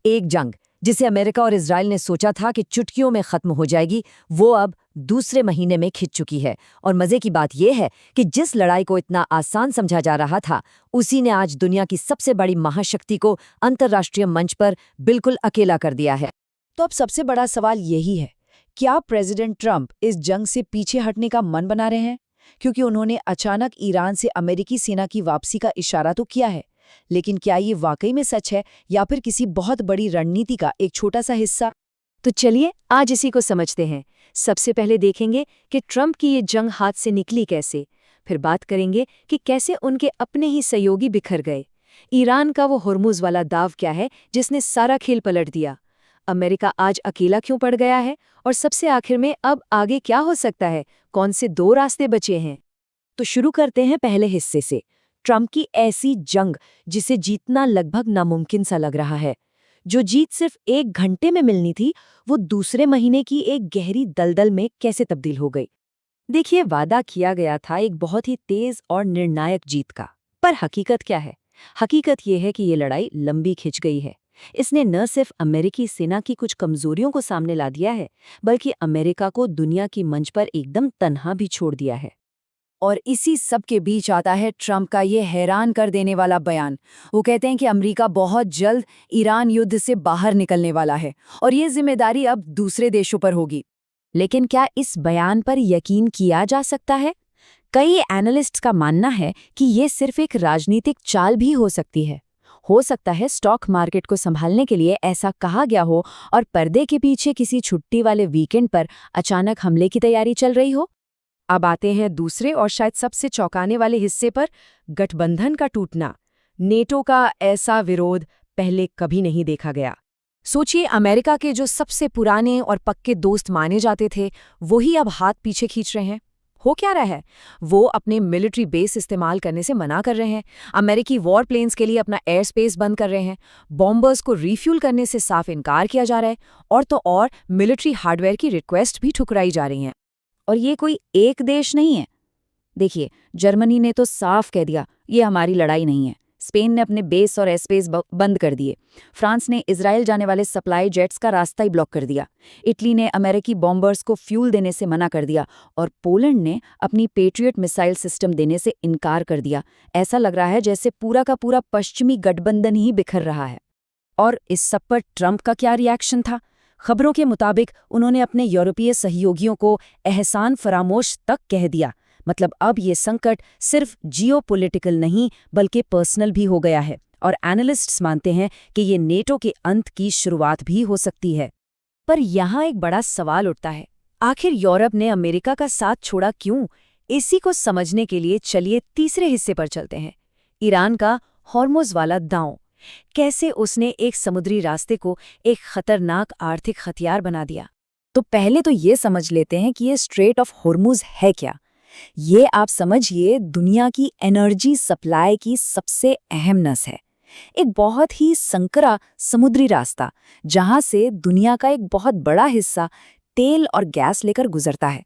एक जंग जिसे अमेरिका और इजराइल ने सोचा था कि चुटकियों में खत्म हो जाएगी, वो अब दूसरे महीने में खिंच चुकी है। और मजे की बात यह है कि जिस लड़ाई को इतना आसान समझा जा रहा था, उसी ने आज दुनिया की सबसे बड़ी महाशक्ति को अंतर्राष्ट्रीय मंच पर बिल्कुल अकेला कर दिया है। तो अब सबसे बड़ा सवाल यही है, क्या प्रेसिडेंट ट्रंप इस जंग से पीछे हटने का मन बना रहे हैं? क्योंकि उन्होंने अचानक ईरान से अमेरिकी सेना की वापसी का इशारा तो किया है, लेकिन क्या ये वाकई में सच है या फिर किसी बहुत बड़ी रणनीति का एक छोटा सा हिस्सा? तो चलिए आज इसी को समझते हैं। सबसे पहले देखेंगे कि ट्रंप की ये जंग हाथ से निकली कैसे, फिर बात करेंगे कि कैसे उनके अपने ही सहयोगी बिखर गए। ईरान का वो हुर्मुज़ वाला दाव क्या है जिसने सारा खेल पलट दिया। अमेरिका आज अकेला क्यों पड़ गया है, और सबसे आखिर में अब आगे क्या हो सकता है, कौन से दो रास्ते बचे हैं। तो शुरू करते हैं पहले हिस्से से, ट्रंप की ऐसी जंग जिसे जीतना लगभग नामुमकिन सा लग रहा है। जो जीत सिर्फ 1 घंटे में मिलनी थी, वो दूसरे महीने की एक गहरी दलदल में कैसे तब्दील हो गई। देखिए, वादा किया गया था एक बहुत ही तेज और निर्णायक जीत का, पर हकीकत क्या है? हकीकत ये है कि ये लड़ाई लंबी खिंच गई है। इसने न सिर्फ अमेरिकी सेना की कुछ कमजोरियों को सामने ला दिया है, बल्कि अमेरिका को दुनिया की मंच पर एकदम तन्हा भी छोड़ दिया है। और इसी सब के बीच आता है ट्रंप का ये हैरान कर देने वाला बयान। वो कहते हैं कि अमेरिका बहुत जल्द ईरान युद्ध से बाहर निकलने वाला है और ये जिम्मेदारी अब दूसरे देशों पर होगी। लेकिन क्या इस बयान पर यकीन किया जा सकता है? कई एनालिस्ट्स का मानना है कि ये सिर्फ एक राजनीतिक चाल भी हो सकती है। हो सकता है स्टॉक मार्केट को संभालने के लिए ऐसा कहा गया हो और पर्दे के पीछे किसी छुट्टी वाले वीकेंड पर अचानक हमले की तैयारी चल रही हो। अब आते हैं दूसरे और शायद सबसे चौंकाने वाले हिस्से पर, गठबंधन का टूटना। नेटो का ऐसा विरोध पहले कभी नहीं देखा गया। सोचिए, अमेरिका के जो सबसे पुराने और पक्के दोस्त माने जाते थे, वही अब हाथ पीछे खींच रहे हैं। हो क्या रहा है? वो अपने मिलिट्री बेस इस्तेमाल करने से मना कर रहे हैं, अमेरिकी वॉर प्लेन्स के लिए अपना एयर स्पेस बंद कर रहे हैं, बॉम्बर्स को रिफ्यूल करने से साफ इनकार किया जा रहा है, और तो और मिलिट्री हार्डवेयर की रिक्वेस्ट भी ठुकराई जा रही हैं। और ये कोई एक देश नहीं है। देखिए, जर्मनी ने तो साफ कह दिया ये हमारी लड़ाई नहीं है। स्पेन ने अपने बेस और एयरस्पेस बंद कर दिए। फ्रांस ने इजराइल जाने वाले सप्लाई जेट्स का रास्ता ही ब्लॉक कर दिया। इटली ने अमेरिकी बॉम्बर्स को फ्यूल देने से मना कर दिया, और पोलैंड ने अपनी पेट्रियट मिसाइल सिस्टम देने से इनकार कर दिया। ऐसा लग रहा है जैसे पूरा का पूरा पश्चिमी गठबंधन ही बिखर रहा है। और इस सब पर ट्रंप का क्या रिएक्शन था? खबरों के मुताबिक उन्होंने अपने यूरोपीय सहयोगियों को एहसान फरामोश तक कह दिया। मतलब अब ये संकट सिर्फ जियोपॉलिटिकल नहीं बल्कि पर्सनल भी हो गया है, और एनालिस्ट्स मानते हैं कि ये नेटो के अंत की शुरुआत भी हो सकती है। पर यहाँ एक बड़ा सवाल उठता है, आखिर यूरोप ने अमेरिका का साथ छोड़ा क्यों? इसी को समझने के लिए चलिए तीसरे हिस्से पर चलते हैं, ईरान का हॉर्मुज़ वाला दांव। कैसे उसने एक समुद्री रास्ते को एक खतरनाक आर्थिक हथियार बना दिया। तो पहले तो ये समझ लेते हैं कि ये स्ट्रेट ऑफ हॉर्मुज़ है क्या। ये आप समझिए दुनिया की एनर्जी सप्लाई की सबसे अहम नस है। एक बहुत ही संकरा समुद्री रास्ता जहां से दुनिया का एक बहुत बड़ा हिस्सा तेल और गैस लेकर गुजरता है।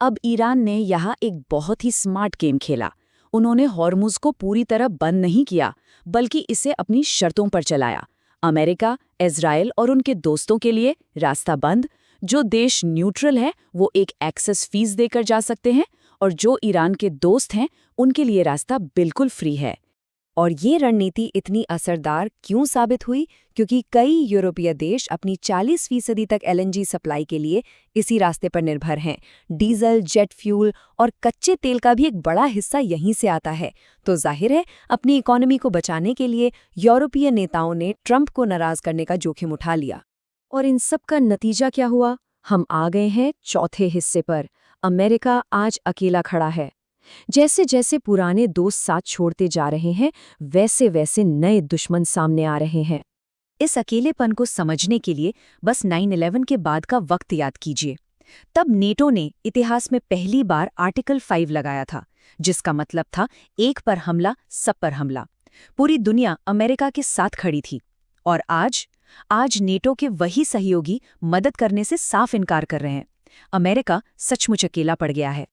अब ईरान ने यहाँ एक बहुत ही स्मार्ट गेम खेला। उन्होंने हॉर्मुज़ को पूरी तरह बंद नहीं किया, बल्कि इसे अपनी शर्तों पर चलाया। अमेरिका, इजराइल और उनके दोस्तों के लिए रास्ता बंद। जो देश न्यूट्रल है वो एक एक्सेस फीस देकर जा सकते हैं, और जो ईरान के दोस्त हैं उनके लिए रास्ता बिल्कुल फ्री है। और ये रणनीति इतनी असरदार क्यों साबित हुई? क्योंकि कई यूरोपीय देश अपनी 40% तक एलएनजी सप्लाई के लिए इसी रास्ते पर निर्भर हैं। डीजल, जेट फ्यूल और कच्चे तेल का भी एक बड़ा हिस्सा यहीं से आता है। तो जाहिर है अपनी इकोनॉमी को बचाने के लिए यूरोपीय नेताओं ने ट्रंप को नाराज करने का जोखिम उठा लिया। और इन सब का नतीजा क्या हुआ? हम आ गए हैं चौथे हिस्से पर। अमेरिका आज अकेला खड़ा है। जैसे जैसे पुराने दोस्त साथ छोड़ते जा रहे हैं, वैसे वैसे नए दुश्मन सामने आ रहे हैं। इस अकेलेपन को समझने के लिए बस 9/11 के बाद का वक्त याद कीजिए। तब नेटो ने इतिहास में पहली बार आर्टिकल 5 लगाया था, जिसका मतलब था एक पर हमला सब पर हमला। पूरी दुनिया अमेरिका के साथ खड़ी थी। और आज नेटो के वही सहयोगी मदद करने से साफ इनकार कर रहे हैं। अमेरिका सचमुच अकेला पड़ गया है।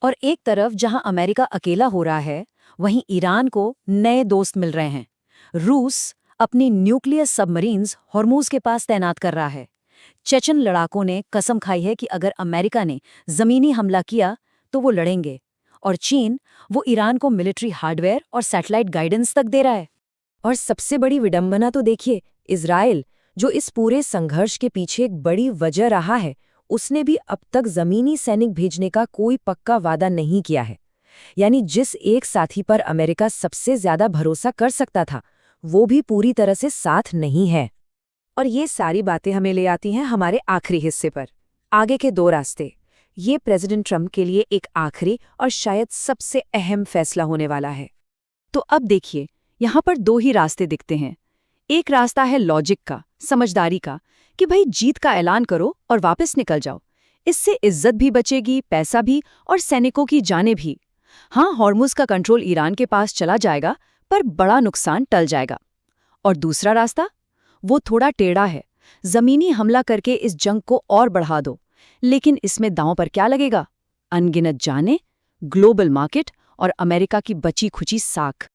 और एक तरफ जहां अमेरिका अकेला हो रहा है, वहीं ईरान को नए दोस्त मिल रहे हैं। रूस, अपनी न्यूक्लियर सबमरीन्स हॉर्मूज के पास तैनात कर रहा है। चेचन लड़ाकों ने कसम खाई है कि अगर अमेरिका ने जमीनी हमला किया तो वो लड़ेंगे। और चीन, वो ईरान को मिलिट्री हार्डवेयर और सैटेलाइट गाइडेंस तक दे रहा है। और सबसे बड़ी विडंबना तो देखिए, इजराइल, जो इस पूरे संघर्ष के पीछे एक बड़ी वजह रहा है, उसने भी अब तक जमीनी सैनिक भेजने का कोई पक्का वादा नहीं किया है। यानी जिस एक साथी पर अमेरिका सबसे ज्यादा भरोसा कर सकता था, वो भी पूरी तरह से साथ नहीं है। और ये सारी बातें हमें ले आती हैं हमारे आखिरी हिस्से पर, आगे के 2 रास्ते। ये प्रेसिडेंट ट्रंप के लिए एक आखिरी और शायद सबसे अहम फैसला होने वाला है। तो अब देखिए, यहाँ पर 2 ही रास्ते दिखते हैं। एक रास्ता है लॉजिक का, समझदारी का, कि भाई जीत का ऐलान करो और वापस निकल जाओ। इससे इज्जत भी बचेगी, पैसा भी, और सैनिकों की जानें भी। हाँ, हॉर्मुज का कंट्रोल ईरान के पास चला जाएगा, पर बड़ा नुकसान टल जाएगा। और दूसरा रास्ता, वो थोड़ा टेढ़ा है। जमीनी हमला करके इस जंग को और बढ़ा दो, लेकिन इसमें दांव पर क्या लगेगा? अनगिनत जानें, ग्लोबल मार्केट और अमेरिका की बची खुची साख।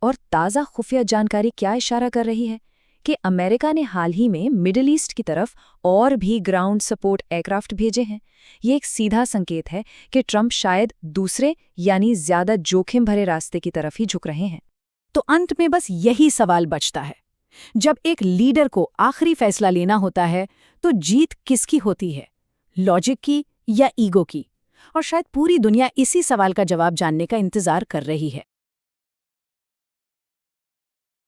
और ताज़ा खुफिया जानकारी क्या इशारा कर रही है कि अमेरिका ने हाल ही में मिडिल ईस्ट की तरफ और भी ग्राउंड सपोर्ट एयरक्राफ्ट भेजे हैं। ये एक सीधा संकेत है कि ट्रंप शायद दूसरे, यानी ज्यादा जोखिम भरे रास्ते की तरफ ही झुक रहे हैं। तो अंत में बस यही सवाल बचता है, जब एक लीडर को आखिरी फैसला लेना होता है तो जीत किसकी होती है, लॉजिक की या ईगो की? और शायद पूरी दुनिया इसी सवाल का जवाब जानने का इंतजार कर रही है।